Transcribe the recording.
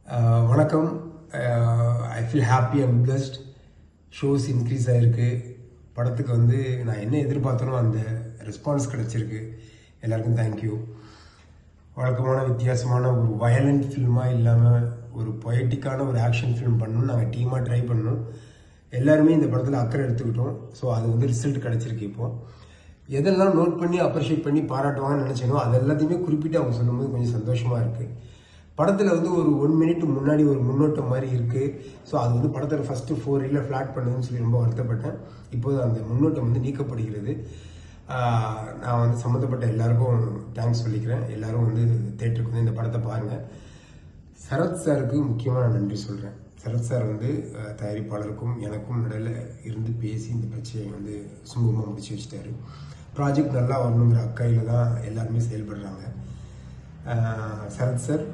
வணக்கம். I feel happy and blessed. Shows increase ஆகிருக்கு. படத்துக்கு வந்து நான் என்ன எதிர்பார்த்தனோ அந்த ரெஸ்பான்ஸ் கிடச்சிருக்கு. எல்லாருக்கும் தேங்க்யூ. வழக்கமான வித்தியாசமான ஒரு வயலண்ட் ஃபில்மாக இல்லாமல் ஒரு பொயட்டிக்கான ஒரு ஆக்ஷன் ஃபிலிம் பண்ணணும். நாங்கள் டீமாக ட்ரை பண்ணோம். எல்லாருமே இந்த படத்தில் அக்கறை எடுத்துக்கிட்டோம். ஸோ அது வந்து ரிசல்ட் கிடச்சிருக்கு. இப்போது எதெல்லாம் நோட் பண்ணி அப்ரிஷியேட் பண்ணி பாராட்டுவாங்கன்னு நினச்சேனோ அது எல்லாத்தையுமே குறிப்பிட்டு அவங்க சொல்லும்போது கொஞ்சம் சந்தோஷமாக இருக்குது. படத்தில் வந்து ஒரு 1 மினிட் முன்னாடி ஒரு முன்னோட்டம் மாதிரி இருக்குது. ஸோ அது வந்து படத்தில் ஃபஸ்ட்டு 4 ரீலில் ஃப்ளாட் பண்ணுதுன்னு சொல்லி ரொம்ப வருத்தப்பட்டேன். இப்போது அந்த முன்னோட்டம் வந்து நீக்கப்படுகிறது. நான் வந்து சம்மந்தப்பட்ட எல்லாருக்கும் தேங்க்ஸ் சொல்லிக்கிறேன். எல்லோரும் வந்து தேட்டருக்கு வந்து இந்த படத்தை பாருங்கள். சரத் சாருக்கு முக்கியமாக நான் நன்றி சொல்கிறேன். சரத் சார் வந்து தயாரிப்பாளருக்கும் எனக்கும் நடுவில் இருந்து பேசி இந்த பிரச்சனையை வந்து சுமூகமாக முடிச்சு வச்சுட்டாரு. ப்ராஜெக்ட் நல்லா வரணுங்கிற அக்கையில் தான் எல்லாருமே செயல்படுறாங்க. சரத் சார்